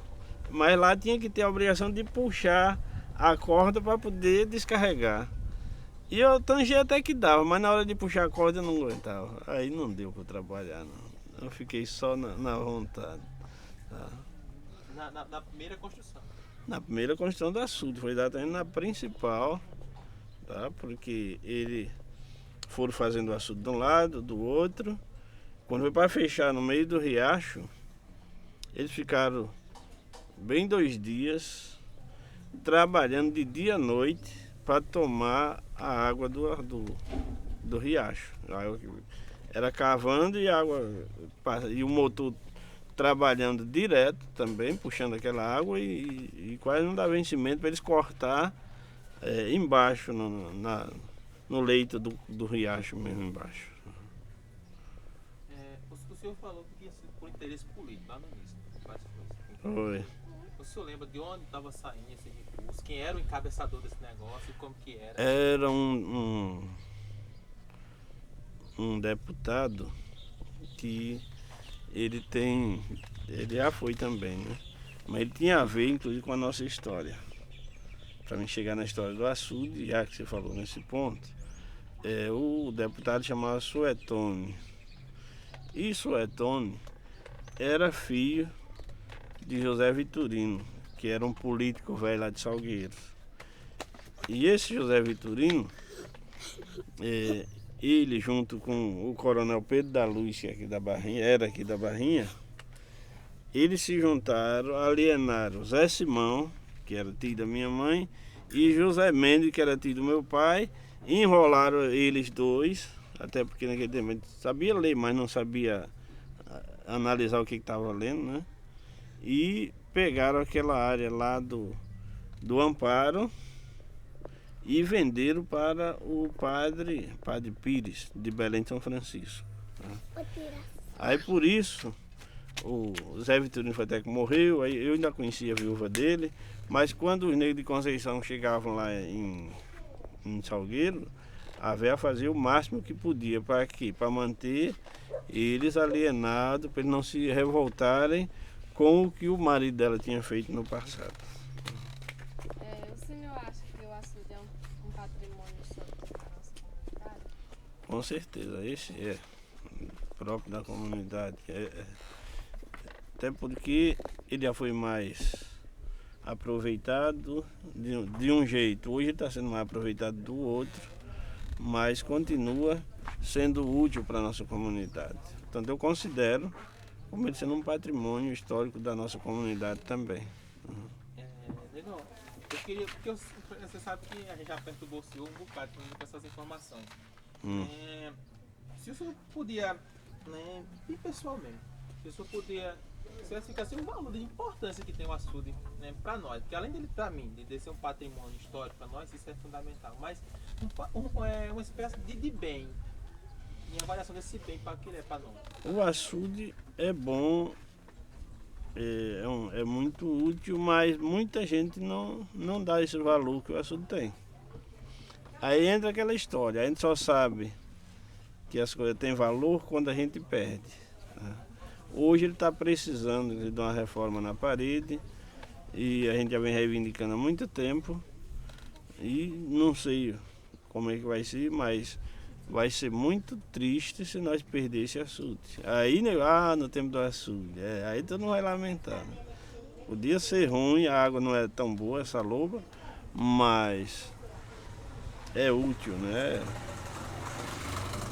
mas lá tinha que ter a obrigação de puxar a corda para poder descarregar. E eu tangei até que dava, mas na hora de puxar a corda eu não aguentava. Aí não deu para trabalhar, não. Eu fiquei só na vontade. Tá? Na primeira construção? Na primeira construção do açude, foi exatamente na principal, tá? Porque eles foram fazendo o açude de um lado, do outro. Quando foi para fechar no meio do riacho, eles ficaram bem 2 dias trabalhando de dia à noite para tomar a água do riacho. Era cavando e a água, e o motor trabalhando direto também, puxando aquela água e quase não dá vencimento para eles cortar embaixo, no leito do riacho mesmo embaixo. O senhor falou que tinha sido por interesse político lá no início. Foi. O senhor lembra de onde estava saindo esse recurso? Quem era o encabeçador desse negócio e como que era? Era um deputado que ele já foi também, né? Mas ele tinha a ver, inclusive, com a nossa história. Para mim chegar na história do açude, já que você falou nesse ponto, o deputado chamava Suetone. E Suetone era filho de José Vitorino, que era um político velho lá de Salgueiros. E esse José Vitorino, ele junto com o coronel Pedro da Luz, que era aqui da Barrinha, eles se juntaram, alienaram Zé Simão, que era tio da minha mãe, e José Mendes, que era tio do meu pai, enrolaram eles dois, até porque naquele tempo a gente sabia ler, mas não sabia analisar o que estava lendo, né? E pegaram aquela área lá do Amparo e venderam para o padre Pires, de Belém de São Francisco. Aí por isso, o Zé Vitorino foi até que morreu, aí eu ainda conhecia a viúva dele, mas quando os negros de Conceição chegavam lá em Salgueiro, a véia fazia o máximo que podia para manter eles alienados, para eles não se revoltarem com o que o marido dela tinha feito no passado. O senhor acha que o açude é um patrimônio histórico da nossa comunidade? Com certeza, esse é próprio da comunidade. Até porque ele já foi mais aproveitado de um jeito. Hoje está sendo mais aproveitado do outro, mas continua sendo útil para a nossa comunidade. Portanto, eu considero como ele sendo um patrimônio histórico da nossa comunidade também. Legal. Eu queria, porque você sabe que a gente já perturbou o senhor um bocado com essas informações. Se o senhor podia, né, e pessoalmente, se o senhor podia explicar assim, o valor de importância que tem o açude, né, para nós, porque além dele, para mim, de ser um patrimônio histórico para nós, isso é fundamental, mas uma espécie de bem, em avaliação desse bem, para que ele é para nós. O açude é bom, é muito útil, mas muita gente não dá esse valor que o açude tem. Aí entra aquela história, a gente só sabe que as coisas têm valor quando a gente perde. Né? Hoje ele está precisando de uma reforma na parede e a gente já vem reivindicando há muito tempo e não sei como é que vai ser, mas vai ser muito triste se nós perdermos esse açude. Aí, no tempo do açude, aí todo mundo vai lamentar. Né? Podia ser ruim, a água não é tão boa, essa loba, mas é útil, né?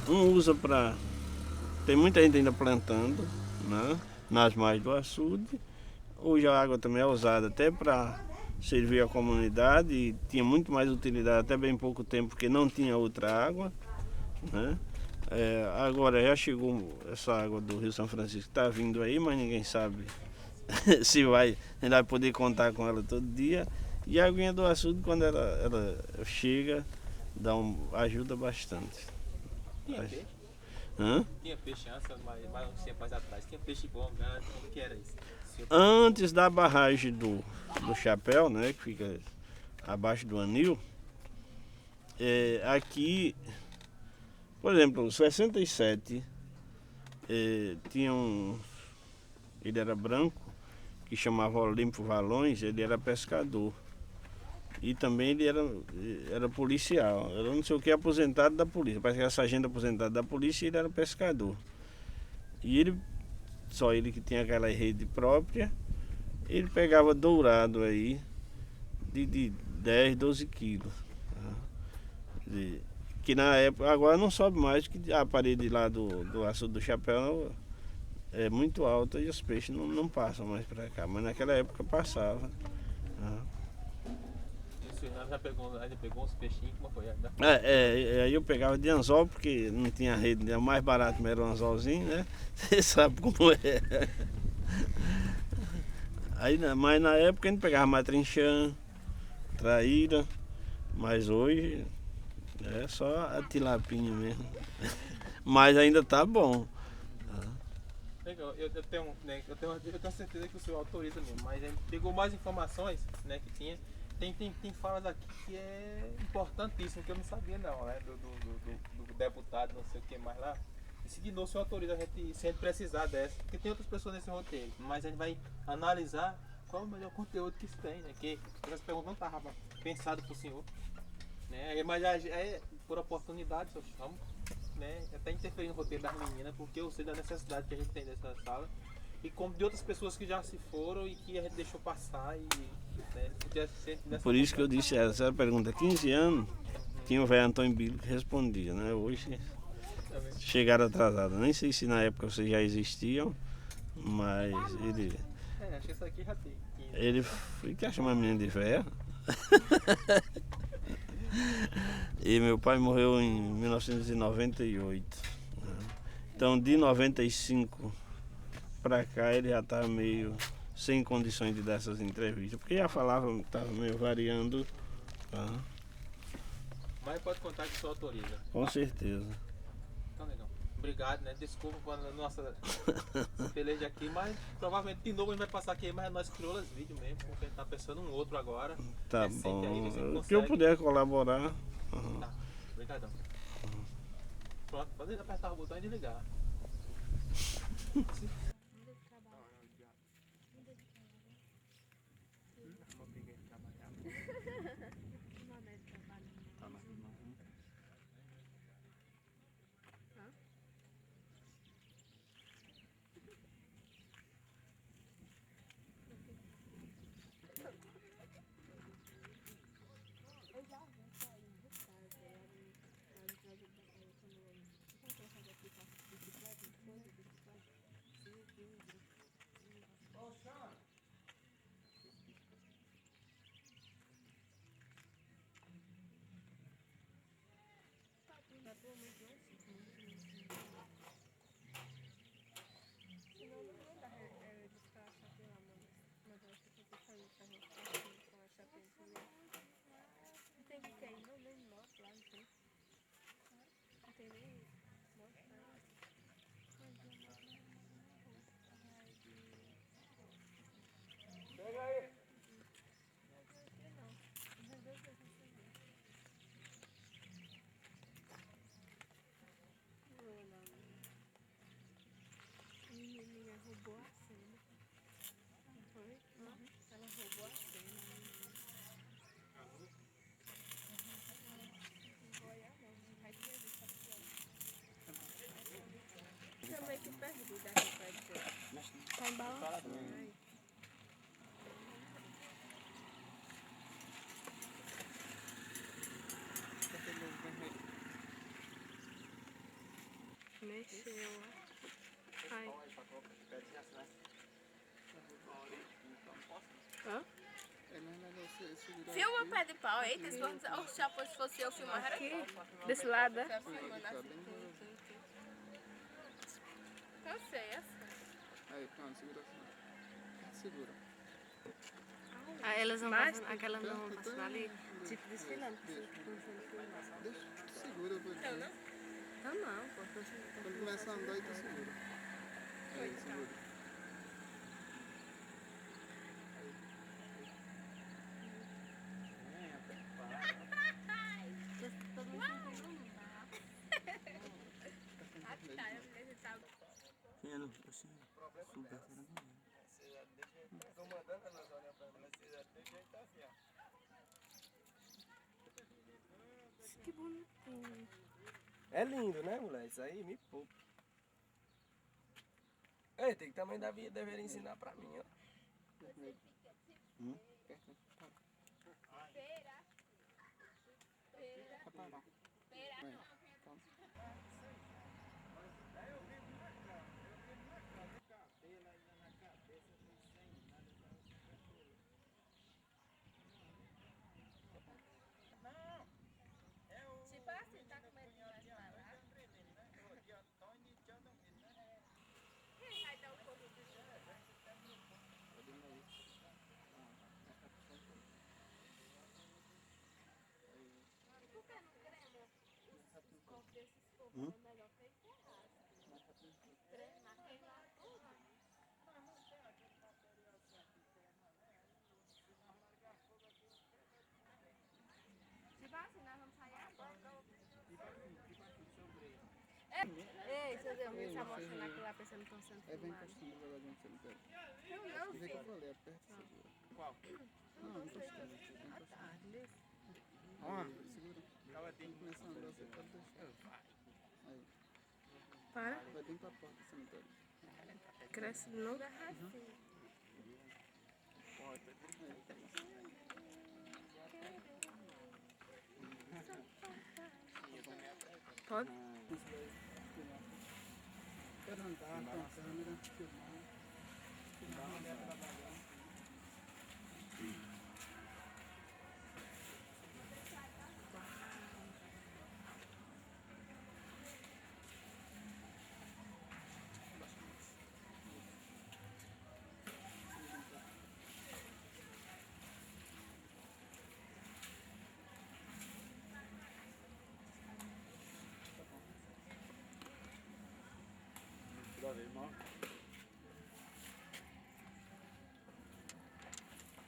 Usa para... Tem muita gente ainda plantando, né? Nas margens do açude. Hoje a água também é usada até para servir a comunidade e tinha muito mais utilidade até bem pouco tempo, porque não tinha outra água. Né? Agora já chegou essa água do Rio São Francisco, está vindo aí, mas ninguém sabe se vai, a gente vai poder contar com ela todo dia. E a aguinha do açude, quando ela chega, ajuda bastante. Tinha peixe? Hã? Tinha peixe antes, mas uns tempos mais atrás. Tinha peixe bom, grande, como que era isso? Antes da barragem do Chapéu, né, que fica abaixo do anil, aqui, por exemplo, em 67, tinha ele era branco, que chamava Olímpio Valões, ele era pescador. E também ele era policial, era não sei o que, aposentado da polícia, parece que era sargento aposentado da polícia e ele era pescador. E só ele que tinha aquela rede própria, ele pegava dourado aí de 10, 12 quilos. Que na época, agora não sobe mais, que a parede lá do açude do Chapéu é muito alta e os peixes não passam mais para cá, mas naquela época passava. Ainda pegou uns peixinhos, como foi? Aí eu pegava de anzol, porque não tinha rede, o mais barato era o anzolzinho, né? Você sabe como é. Mas na época a gente pegava matrinchã, traíra, mas hoje é só a tilapinha mesmo. Mas ainda tá bom. Legal, eu tenho certeza que o senhor autoriza mesmo, mas a gente pegou mais informações, né, que tinha. Tem falas aqui que é importantíssimo, que eu não sabia não, né? Do deputado, não sei o que mais lá. E se de novo o senhor autoriza a gente, se a gente precisar dessa, porque tem outras pessoas nesse roteiro, mas a gente vai analisar qual é o melhor conteúdo que isso tem, né? Que essas perguntas não estavam pensadas para o senhor. Né? Mas por oportunidade, eu chamo, né? Até interferir no roteiro das meninas, porque eu sei da necessidade que a gente tem dessa sala. E como de outras pessoas que já se foram e que a gente deixou passar e... Né, por isso que eu disse essa pergunta, há 15 anos tinha o velho Antônio Bilo que respondia, né? Hoje chegaram atrasados. Nem sei se na época vocês já existiam, mas ele. Acho que isso aqui já tem. Ele quer chamar a menina de velha. E meu pai morreu em 1998. Então de 95 pra cá ele já está meio sem condições de dar essas entrevistas, porque já falava, estava meio variando. Mas pode contar que o senhor autoriza. Com certeza. Então, legal. Obrigado, né? Desculpa pela nossa peleja aqui, mas provavelmente de novo a gente vai passar aqui, mas nós crioulas vídeo mesmo, porque a gente tá pensando um outro agora. Tá bom. O que eu puder colaborar. Tá, obrigadão. Pronto, pode apertar o botão e desligar. Roubou a cena. Não foi? Ela roubou a cena. Não vou olhar não, vai ter visto a também que perdi daqui pra dizer. Tá embaixo. Mexeu. Ai. Hã? Filma o pé de pau, eita, se fosse eu filmar aqui, desse lado, né? Eu sei, essa. Aí, pronto, segura assim. segura. Aí elas vão passando, aquelas não vão passando ali, tipo desfilando. Deixa, segura pra ver. Então não, pô. Quando começa a andar, tu segura. Aí, segura. Todo mundo não dá. Que bonitinho. É lindo, né, mulher? Isso aí me poupa. Ei, tem que também deveria ensinar pra mim, ó. Tipo assim, tá com medo de mais falar? Quem vai dar o fogo do Por que não crema? Os corpos desses fogos é melhor que enterrar. Crema, queimar tudo. Tipo assim, nós vamos sair agora. Ei, você deu me está mostrando aquilo lá pensando que estão sendo É bem filmados. costume jogar de um cemitério. Não, Vê que eu filho. falei, aperta e segura. Qual? Não, encostando. Encostando. Onde? Segura. Quando começa a andar, você pode deixar. Aí. Para. Vai bem pra porta do cemitério. Cresce de novo. Pode? Quero andar com a câmera, filmar.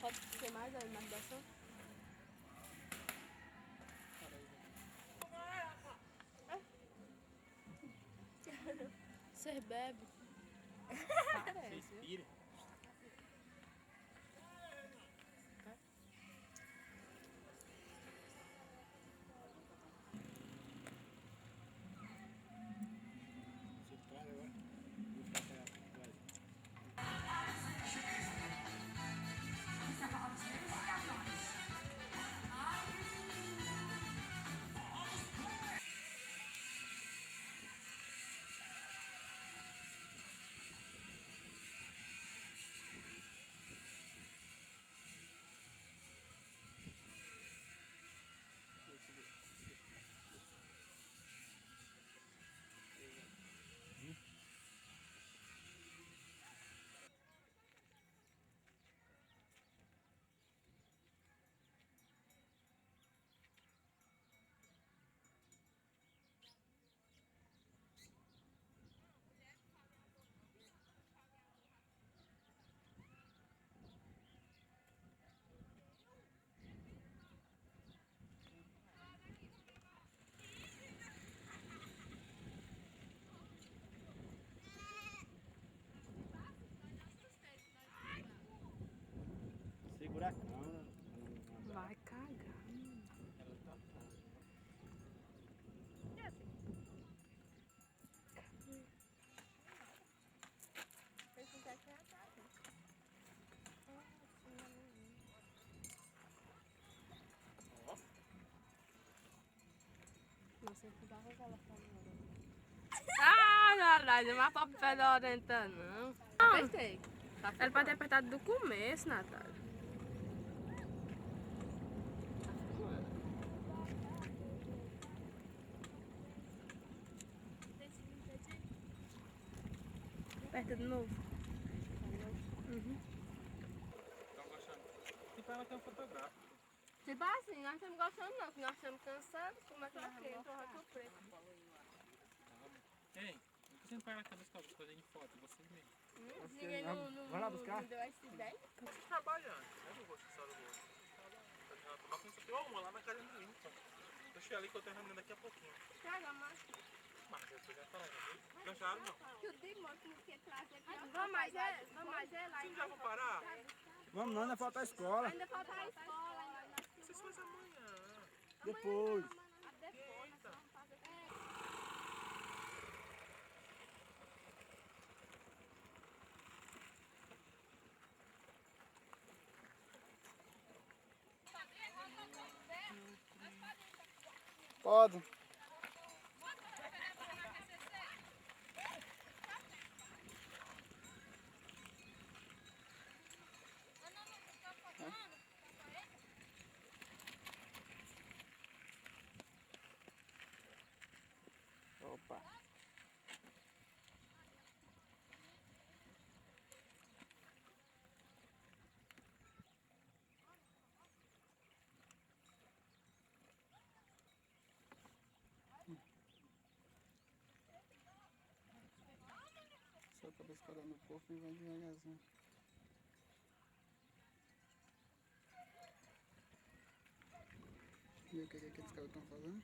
Pode ser mais a imaginação? Você bebe? Você inspira. Segura a cana. Vai cagar. Não sei que dava aquela família. Ah, na verdade, não é pra pé da orienta, não. Apertei. Era pra ter apertado do começo, Natália. Aperta de novo. Uhum. pra ela ter um fotográfico. Tipo assim, nós estamos gostando não, porque nós estamos cansados, como é que nós vamos gostar? Ei, não precisa parar a cabeça pra fazer em foto, vocês mesmo. Ninguém não deu essa ideia. Trabalhando, né? Eu gosto só do gosto. Tá tomar conta aqui, ó, uma lá na casa do Lincoln. Deixa ali que eu tô terminando daqui a pouquinho. Traga mais. Mas eu já falei, não acharam não? Que o Dimon não quer trazer aqui. Vamos mais lá. Vocês já vão parar? Vamos não, ainda falta a escola. Ainda falta a escola. Vocês fazem amanhã. Depois. Eita. Pode. Opa. Só a cabeça parando no corpo e vai devagarzinho. E o que aqueles caras estão fazendo?